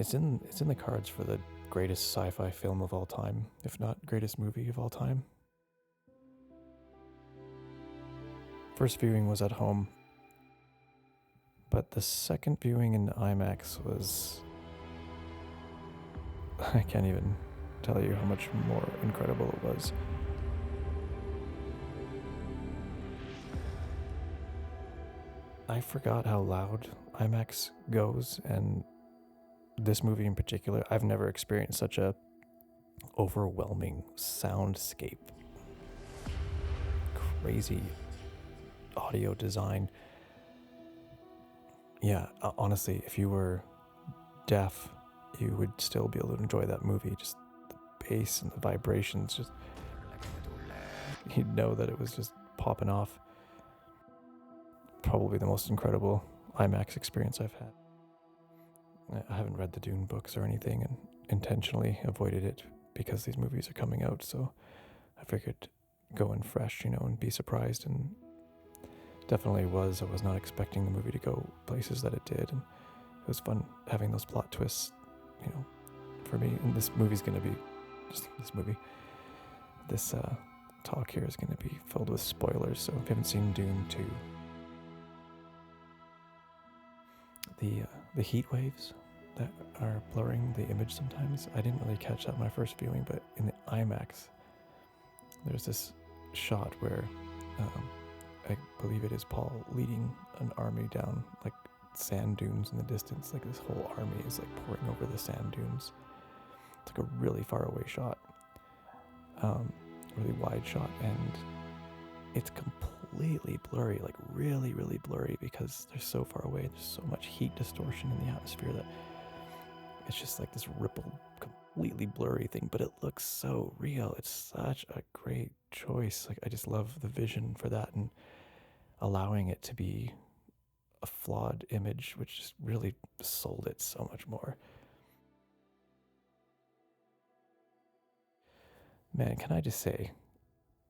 it's in the cards for the greatest sci-fi film of all time, if not greatest movie of all time. First viewing was at home, but the second viewing in IMAX was... I can't even tell you how much more incredible it was. I forgot how loud IMAX goes, and this movie in particular, I've never experienced such a overwhelming soundscape. Crazy audio design. Yeah, honestly, if you were deaf, you would still be able to enjoy that movie. Just the bass and the vibrations, just you'd know that it was just popping off. Probably the most incredible IMAX experience I've had. I haven't read the Dune books or anything and intentionally avoided it because these movies are coming out, so I figured go in fresh, and be surprised, and definitely was. I was not expecting the movie to go places that it did, and it was fun having those plot twists, for me. And this movie's going to be, just this movie, this talk here is going to be filled with spoilers, so if you haven't seen Dune 2, the heat waves that are blurring the image sometimes, I didn't really catch that in my first viewing, but in the IMAX, there's this shot where I believe it is Paul leading an army down like sand dunes in the distance. Like this whole army is like pouring over the sand dunes. It's like a really far away shot, really wide shot, and it's completely blurry, like really, really blurry because they're so far away. There's so much heat distortion in the atmosphere that it's just like this rippled, completely blurry thing, but it looks so real. It's such a great choice. Like I just love the vision for that and allowing it to be a flawed image, which just really sold it so much more. Man, can I just say,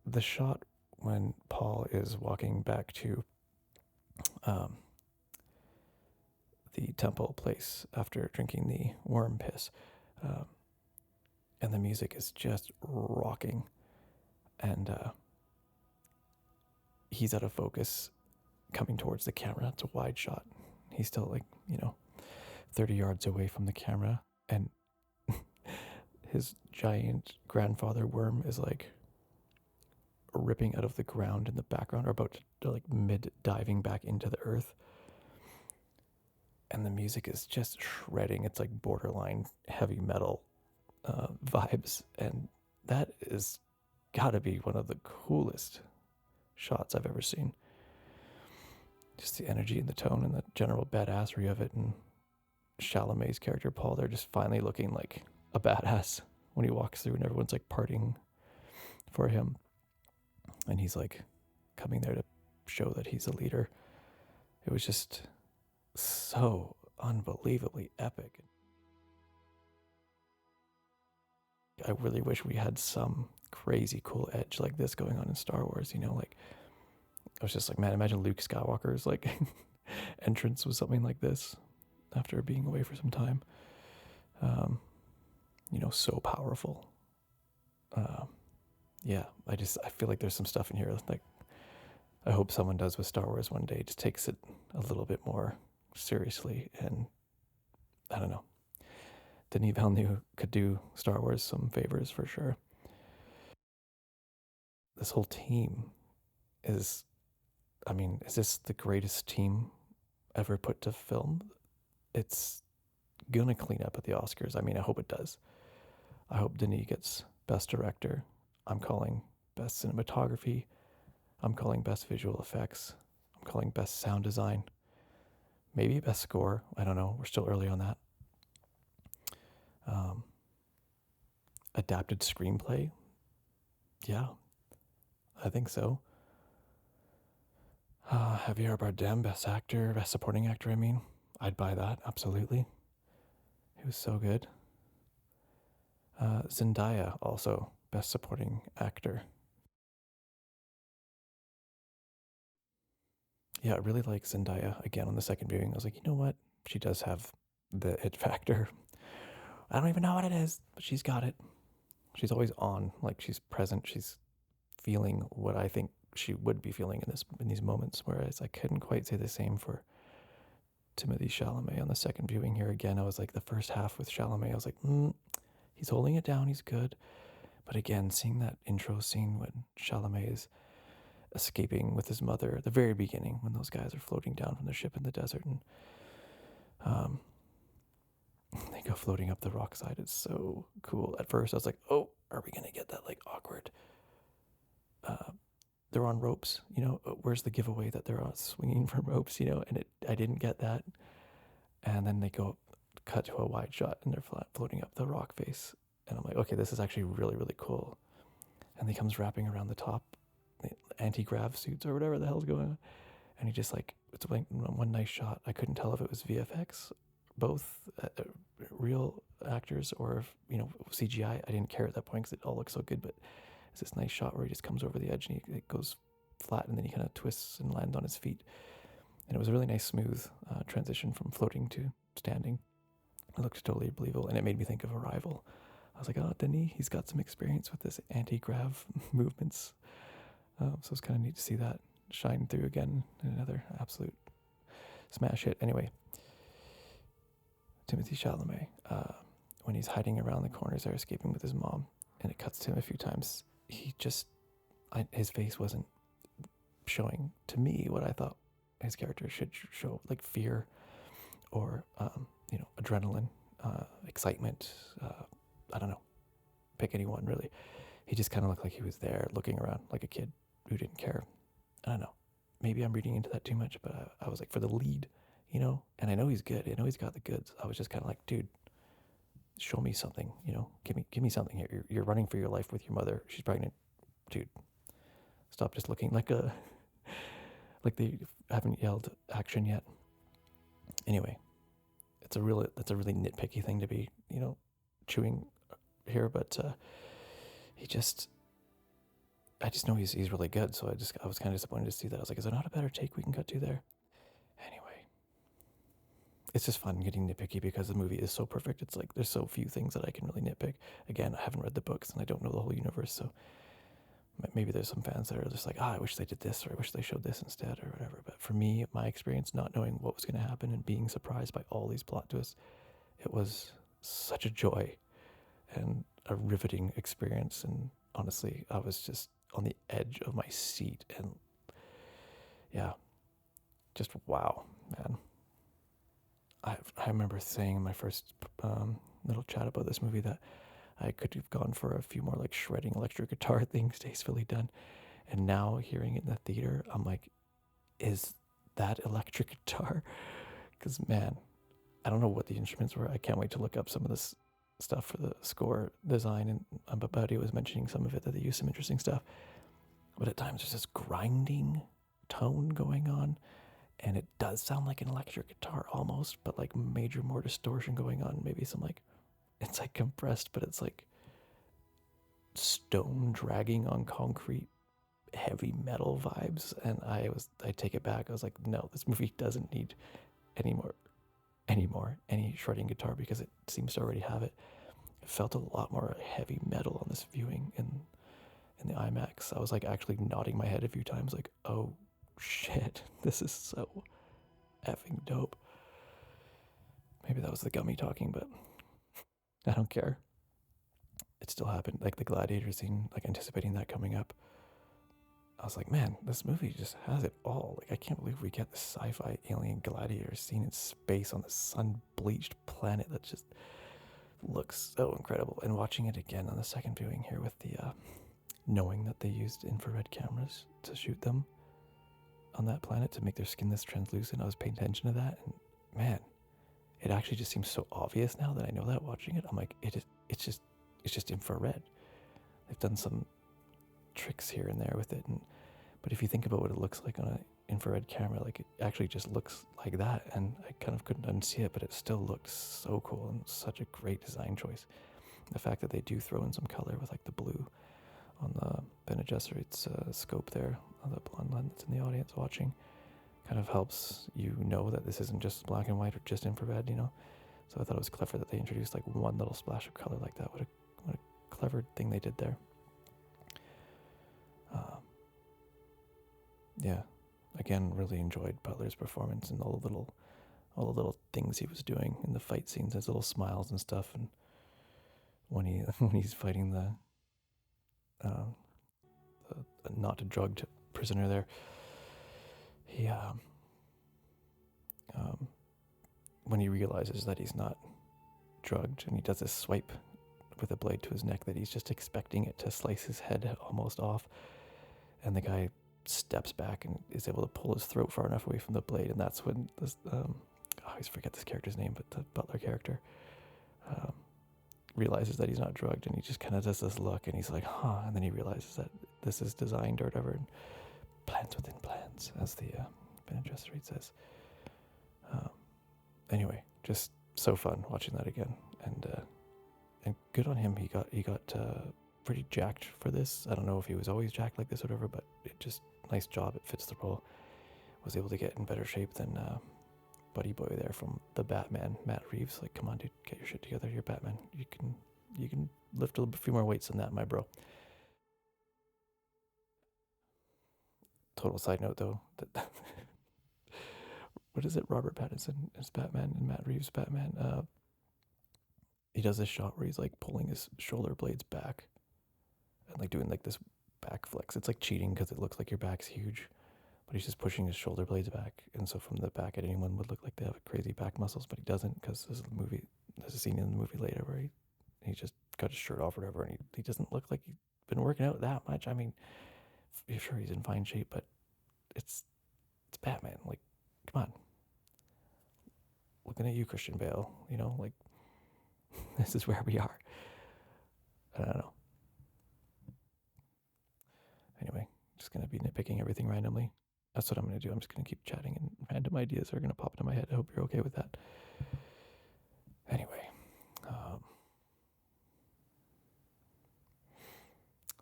the shot when Paul is walking back to the temple place after drinking the worm piss, and the music is just rocking, and he's out of focus coming towards the camera. It's a wide shot. He's still like, 30 yards away from the camera, and his giant grandfather worm is like ripping out of the ground in the background, or about to like mid diving back into the earth. And the music is just shredding. It's like borderline heavy metal vibes. And that is gotta be one of the coolest shots I've ever seen. Just the energy and the tone and the general badassery of it. And Chalamet's character, Paul, they're just finally looking like a badass when he walks through and everyone's like partying for him. And he's like coming there to show that he's a leader. It was just so unbelievably epic. I really wish we had some crazy cool edge like this going on in Star Wars, like I was just like, man, imagine Luke Skywalker's like entrance was something like this after being away for some time. So powerful. Yeah, I feel like there's some stuff in here like I hope someone does with Star Wars one day, just takes it a little bit more seriously. And I don't know, Denis Villeneuve could do Star Wars some favors for sure. This whole team is this the greatest team ever put to film? It's gonna clean up at the Oscars. I hope it does. I hope Denis gets Best Director. I'm calling Best Cinematography. I'm calling Best Visual Effects. I'm calling Best Sound Design. Maybe Best Score. I don't know. We're still early on that. Adapted Screenplay. Yeah, I think so. Javier Bardem, Best Actor, Best Supporting Actor, I'd buy that, absolutely. He was so good. Zendaya, also, Best Supporting Actor. Yeah, I really like Zendaya. Again, on the second viewing, I was like, you know what? She does have the it factor. I don't even know what it is, but she's got it. She's always on, like she's present. She's feeling what I think she would be feeling in these moments. Whereas I couldn't quite say the same for Timothée Chalamet on the second viewing here. Again, I was like the first half with Chalamet, I was like, he's holding it down, he's good. But again, seeing that intro scene when Chalamet is escaping with his mother at the very beginning, when those guys are floating down from the ship in the desert, and um, they go floating up the rock side. It's so cool. At first, I was like, "Oh, are we gonna get that like awkward?" They're on ropes, you know. Where's the giveaway that they're swinging from ropes, you know? And I didn't get that. And then they go cut to a wide shot, and they're floating up the rock face, and I'm like, okay, this is actually really, really cool. And he comes wrapping around the top, anti-grav suits or whatever the hell's going on, and he just like, it's like one nice shot. I couldn't tell if it was VFX, both real actors, or if, you know, CGI. I didn't care at that point because it all looks so good, but it's this nice shot where he just comes over the edge and it goes flat, and then he kind of twists and lands on his feet. And it was a really nice, smooth transition from floating to standing. It looked totally believable, and it made me think of Arrival. I was like, oh, Denis, he's got some experience with this anti-grav movements. So it's kind of neat to see that shine through again in another absolute smash hit. Anyway, Timothée Chalamet, when he's hiding around the corners there, escaping with his mom, and it cuts to him a few times, he just, his face wasn't showing to me what I thought his character should show, like fear or you know, adrenaline, excitement. I don't know, pick anyone really. He just kind of looked like he was there looking around like a kid who didn't care. I don't know, maybe I'm reading into that too much, but I was like, for the lead, you know, and I know he's good, I know he's got the goods. I was just kind of like, dude, show me something, you know, give me something here. You're running for your life with your mother, she's pregnant, dude, stop just looking like a like they haven't yelled action yet. Anyway, that's a really nitpicky thing to be, you know, chewing here, but I just know he's really good. So I was kind of disappointed to see that. I was like, is there not a better take we can cut to there? Anyway, it's just fun getting nitpicky because the movie is so perfect. It's like there's so few things that I can really nitpick. Again, I haven't read the books and I don't know the whole universe, so maybe there's some fans that are just like, I wish they did this, or I wish they showed this instead, or whatever. But for me, my experience, not knowing what was going to happen and being surprised by all these plot twists, it was such a joy and a riveting experience. And honestly, I was just on the edge of my seat, and yeah, just wow, man. I remember saying in my first little chat about this movie that I could have gone for a few more like shredding electric guitar things tastefully done. And now hearing it in the theater, I'm like, is that electric guitar? Because man, I don't know what the instruments were. I can't wait to look up some of this stuff for the score design. And Buddy was mentioning some of it, that they use some interesting stuff. But at times there's this grinding tone going on. And it does sound like an electric guitar almost, but like major more distortion going on. Maybe some like, it's like compressed, but it's like stone dragging on concrete, heavy metal vibes. And I take it back. I was like, no, this movie doesn't need any shredding guitar, because it seems to already have it. It felt a lot more heavy metal on this viewing in the IMAX. I was like actually nodding my head a few times, like, oh shit, this is so effing dope. Maybe that was the gummy talking, but I don't care. It still happened. Like the gladiator scene, like anticipating that coming up, I was like, man, this movie just has it all. Like, I can't believe we get this sci-fi alien gladiator scene in space on this sun-bleached planet that just looks so incredible. And watching it again on the second viewing here with the knowing that they used infrared cameras to shoot them on that planet to make their skin this translucent, I was paying attention to that, and man, it actually just seems so obvious now that I know that watching it. I'm like, it's just infrared. They've done some tricks here and there with it, but if you think about what it looks like on an infrared camera, like it actually just looks like that, and I kind of couldn't unsee it, but it still looked so cool and such a great design choice. The fact that they do throw in some color with like the blue on the Bene Gesserit's scope there, the blonde lens that's in the audience watching, kind of helps you know that this isn't just black and white or just infrared, you know. So I thought it was clever that they introduced like one little splash of color like that. What a clever thing they did there. Yeah, again, really enjoyed Butler's performance and all the little things he was doing in the fight scenes, his little smiles and stuff, and when he's fighting the not drugged prisoner there, he when he realizes that he's not drugged and he does this swipe with a blade to his neck that he's just expecting it to slice his head almost off, and the guy steps back and is able to pull his throat far enough away from the blade, and that's when this I always forget this character's name, but the Butler character realizes that he's not drugged, and he just kind of does this look, and he's like, huh, and then he realizes that this is designed or whatever, and plans within plans, as the Bene Gesserit says. Anyway, just so fun watching that again, and good on him. He got pretty jacked for this. I don't know if he was always jacked like this or whatever, but it just nice job. It fits the role. Was able to get in better shape than Buddy Boy there from the Batman, Matt Reeves. Like, come on, dude, get your shit together. You're Batman. You can lift a few more weights than that, my bro. Total side note though, that what is it? Robert Pattinson is Batman and Matt Reeves Batman. He does this shot where he's like pulling his shoulder blades back and like doing like this back flex. It's like cheating because it looks like your back's huge, but he's just pushing his shoulder blades back, and so from the back at anyone would look like they have crazy back muscles, but he doesn't, because there's a scene in the movie later where he just got his shirt off or whatever, and he doesn't look like he's been working out that much. I mean, sure, he's in fine shape, but it's Batman. Like, come on. Looking at you, Christian Bale, like, this is where we are. I don't know. Anyway, just going to be nitpicking everything randomly. That's what I'm going to do. I'm just going to keep chatting, and random ideas are going to pop into my head. I hope you're okay with that. Anyway,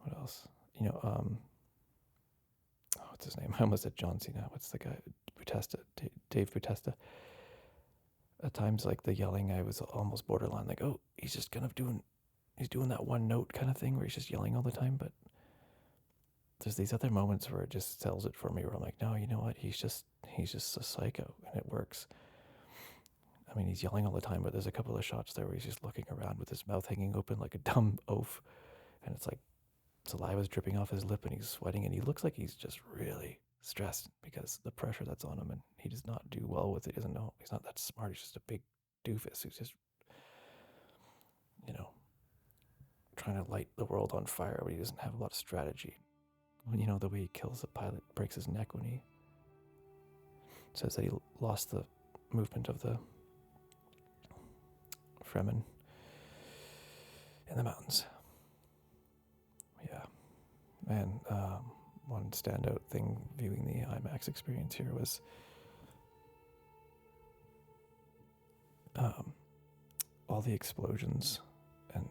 what else? What's his name? I almost said John Cena. What's the guy? Dave Bautista. At times, like the yelling, I was almost borderline, like, oh, he's just kind of he's doing that one note kind of thing where he's just yelling all the time. But there's these other moments where it just sells it for me, where I'm like, no, you know what? He's just a psycho, and it works. I mean, he's yelling all the time, but there's a couple of shots there where he's just looking around with his mouth hanging open like a dumb oaf, and it's like saliva's dripping off his lip, and he's sweating, and he looks like he's just really stressed because the pressure that's on him, and he does not do well with it. He doesn't know. He's not that smart. He's just a big doofus who's just, trying to light the world on fire, but he doesn't have a lot of strategy. The way he kills the pilot, breaks his neck when he says that he lost the movement of the Fremen in the mountains. Yeah, man. One standout thing viewing the IMAX experience here was all the explosions and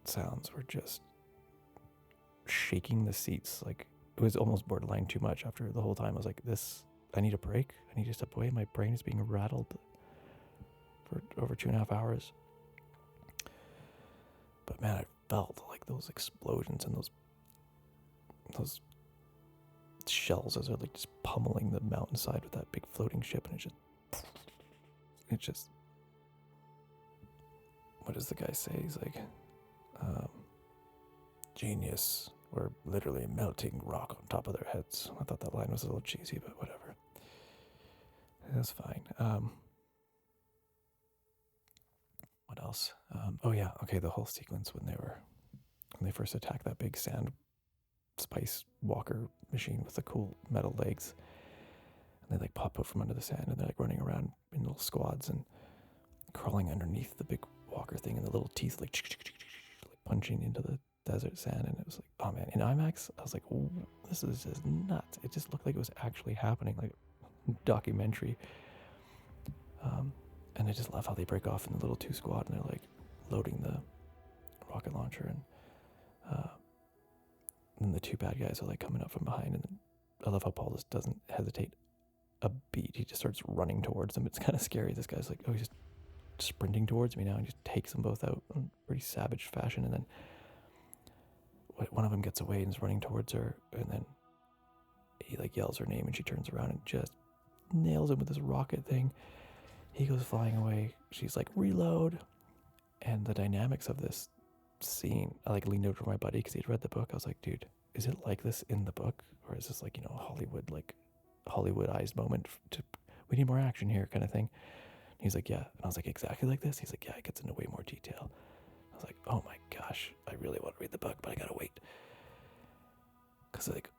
sounds were just shaking the seats. Like, it was almost borderline too much. After the whole time I was like, I need a break. I need to step away. My brain is being rattled for over 2.5 hours. But man, I felt like those explosions and those shells as they're like just pummeling the mountainside with that big floating ship, and it just what does the guy say? He's like, genius, we're literally melting rock on top of their heads. I thought that line was a little cheesy, but whatever. That's fine. What else? Oh yeah, okay, the whole sequence when they first attacked that big sand spice walker machine with the cool metal legs, and they like pop out from under the sand, and they're like running around in little squads and crawling underneath the big walker thing, and the little teeth like punching into the desert sand. And it was like, oh man, in IMAX I was like, oh, this is just nuts. It just looked like it was actually happening, like a documentary. And I just love how they break off in the little 2 squad, and they're like loading the rocket launcher, and then the 2 bad guys are like coming up from behind, and I love how Paul just doesn't hesitate a beat. He just starts running towards them. It's kind of scary. This guy's like, oh, he's sprinting towards me now and just takes them both out in pretty savage fashion. And then one of them gets away and is running towards her, and then he like yells her name, and she turns around and just nails him with this rocket thing. He goes flying away. She's like, reload. And the dynamics of this scene, I like leaned over to my buddy because he'd read the book. I was like, dude, is it like this in the book, or is this like, you know, Hollywoodized moment we need more action here kind of thing? And he's like, yeah. And I was like, exactly like this? He's like, yeah, it gets into way more detail. I was like, oh my gosh, I really want to read the book, but I gotta wait. Because like,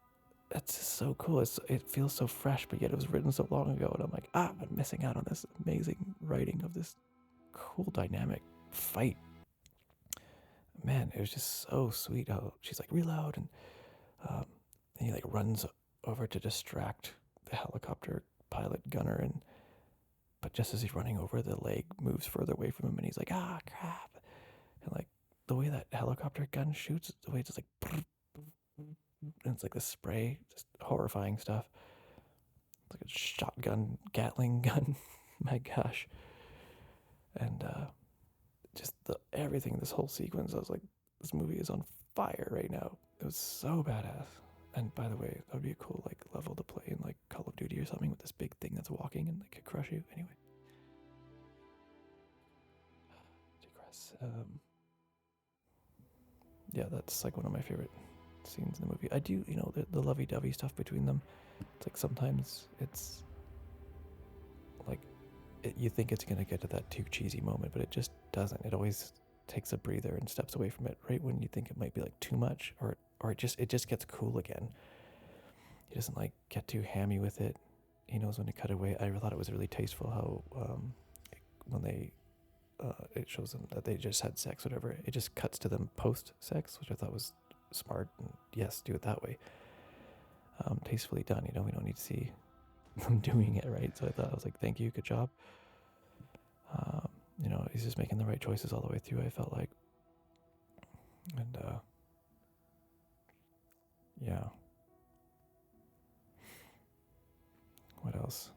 that's just so cool. It feels so fresh, but yet it was written so long ago, and I'm like, I'm missing out on this amazing writing of this cool dynamic fight. Man, it was just so sweet how she's like, reload, and he like runs over to distract the helicopter pilot gunner, but just as he's running over, the leg moves further away from him, and he's like, ah, crap. And like the way that helicopter gun shoots, the way it's just like, and it's like this spray, just horrifying stuff. It's like a shotgun, Gatling gun. My gosh. And just everything, this whole sequence, I was like, this movie is on fire right now. It was so badass. And by the way, that would be a cool like level to play in like Call of Duty or something, with this big thing that's walking and like could crush you. Anyway. Digress. Yeah, that's like one of my favorite scenes in the movie. I do, you know, the lovey-dovey stuff between them. It's like sometimes it's like you think it's gonna get to that too cheesy moment, but it just doesn't. It always takes a breather and steps away from it right when you think it might be like too much, or it just gets cool again. He doesn't like get too hammy with it. He knows when to cut away. I thought it was really tasteful how when they it shows them that they just had sex, whatever. It just cuts to them post-sex, which I thought was smart. And yes, do it that way. Tastefully done. You know, we don't need to see them doing it, right? So I was like, thank you, good job. You know, he's just making the right choices all the way through, I felt like. And yeah. What else?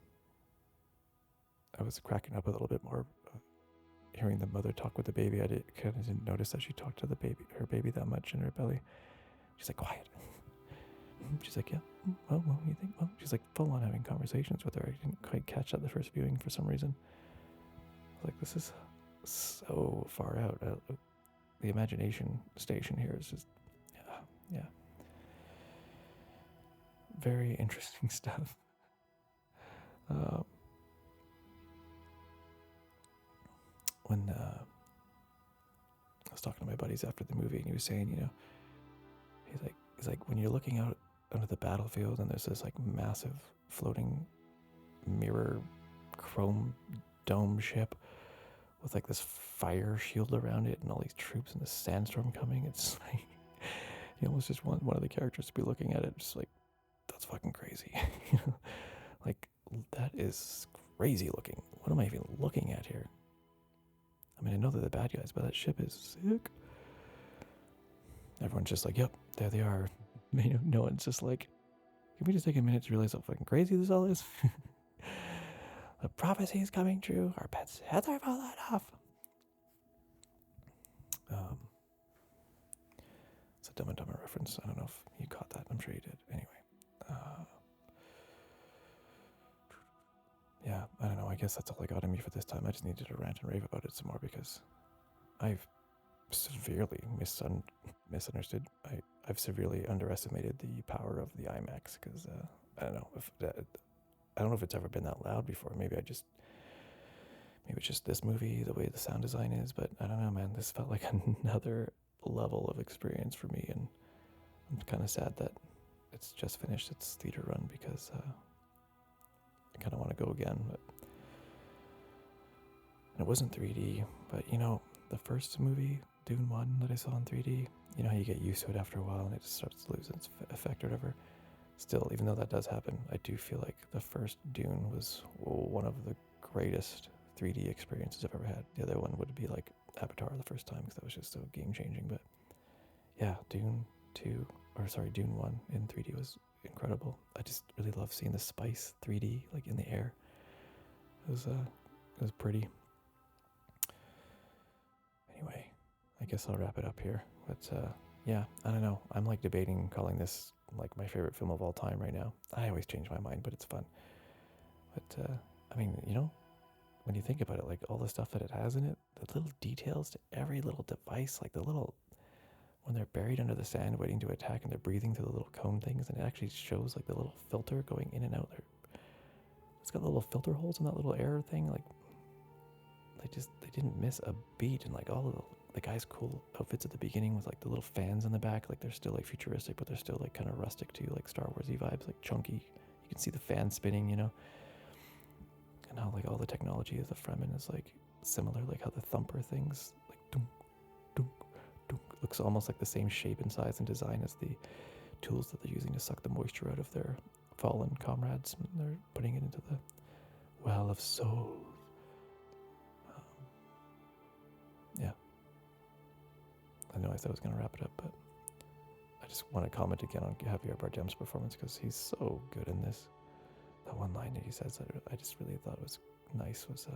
I was cracking up a little bit more hearing the mother talk with the baby. I kind of didn't notice that she talked to her baby that much in her belly. She's like, quiet. She's like, yeah. Well, what do you think? Well, she's like full on having conversations with her. I didn't quite catch that the first viewing for some reason. I was like, this is so far out. The imagination station here is just, yeah. Very interesting stuff. When I was talking to my buddies after the movie, and he was saying, you know, he's like, when you're looking out onto the battlefield and there's this like massive floating mirror chrome dome ship with like this fire shield around it and all these troops and the sandstorm coming, it's like you almost just want one of the characters to be looking at it just like, that's fucking crazy. You know, like that is crazy looking. What am I even looking at here? I mean, I know they're the bad guys, but that ship is sick. Everyone's just like, yep, there they are. You know, no one's just like, can we just take a minute to realize how fucking crazy this all is? The prophecy is coming true. Our pets' heads are falling off. It's a Dumb and Dumber reference. I don't know if you caught that. I'm sure you did. Anyway. Yeah, I don't know. I guess that's all I got in me for this time. I just needed to rant and rave about it some more because I've severely misunderstood. I've severely underestimated the power of the IMAX because I don't know if it's ever been that loud before. Maybe it's just this movie, the way the sound design is. But I don't know, man. This felt like another level of experience for me, and I'm kind of sad that it's just finished its theater run because I kind of want to go again. But and it wasn't 3D, but you know, the first movie, Dune 1, that I saw in 3D, you know how you get used to it after a while and it just starts to lose its effect or whatever. Still, even though that does happen, I do feel like the first Dune was one of the greatest 3D experiences I've ever had. The other one would be like Avatar the first time because that was just so game changing. But yeah, Dune 1 in 3D was incredible. I just really love seeing the spice 3D like in the air. It was pretty. guess I'll wrap it up here. But yeah, I don't know. I'm like debating calling this like my favorite film of all time right now. I always change my mind, but it's fun. But I mean, you know, when you think about it, like all the stuff that it has in it, the little details to every little device, like the little, when they're buried under the sand waiting to attack and they're breathing through the little cone things, and it actually shows like the little filter going in and out there. It's got little filter holes in that little air thing. Like they didn't miss a beat, and like all of the guys' cool outfits at the beginning with like the little fans in the back, like they're still like futuristic, but they're still like kind of rustic too, like Star Warsy vibes, like chunky. You can see the fan spinning, you know. And how like all the technology of the Fremen is like similar, like how the thumper things like dunk, dunk, dunk, looks almost like the same shape and size and design as the tools that they're using to suck the moisture out of their fallen comrades. And they're putting it into the well of souls. Yeah. I know I said I was going to wrap it up, but I just want to comment again on Javier Bardem's performance because he's so good in this. That one line that he says that I just really thought was nice was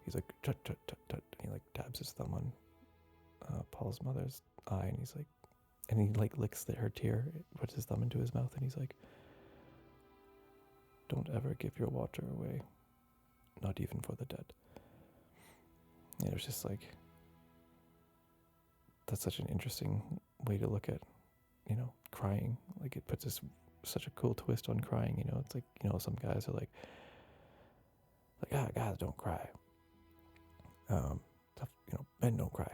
he's like tut tut tut tut, and he like dabs his thumb on Paul's mother's eye, and he's like, and he like licks her tear, puts his thumb into his mouth, and he's like, "Don't ever give your water away, not even for the dead." And it was just like, that's such an interesting way to look at, you know, crying. Like it puts such a cool twist on crying, you know. It's like, you know, some guys are like guys don't cry. Tough, you know, men don't cry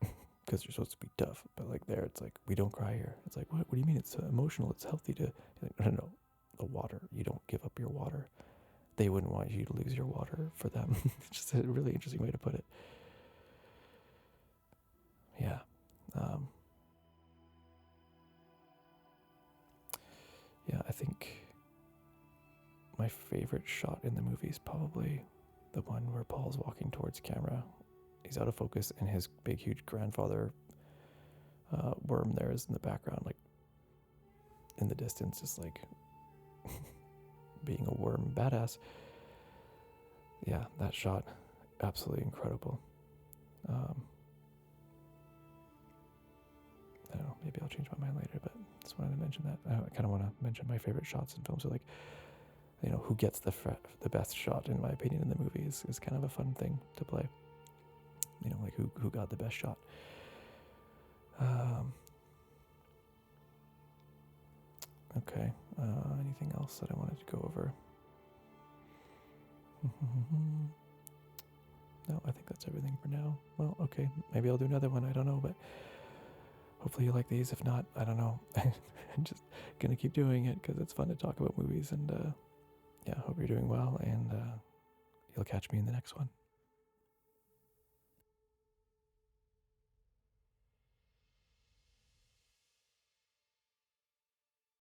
because you're supposed to be tough. But like there, it's like, we don't cry here. It's like, what do you mean? It's emotional. It's healthy to. Like, no, the water. You don't give up your water. They wouldn't want you to lose your water for them. It's just a really interesting way to put it. Yeah. Yeah, I think my favorite shot in the movie is probably the one where Paul's walking towards camera. He's out of focus, and his big, huge grandfather worm there is in the background, like in the distance, just like being a worm badass. Yeah, that shot, absolutely incredible. I don't know, maybe I'll change my mind later, but just wanted to mention that. I kind of want to mention my favorite shots in films. So like, you know, who gets the best shot, in my opinion, in the movie is kind of a fun thing to play. You know, like who got the best shot. Okay, anything else that I wanted to go over? No, I think that's everything for now. Well, okay, maybe I'll do another one, I don't know, but hopefully you like these. If not, I don't know. I'm just gonna keep doing it because it's fun to talk about movies, and yeah, hope you're doing well, and you'll catch me in the next one.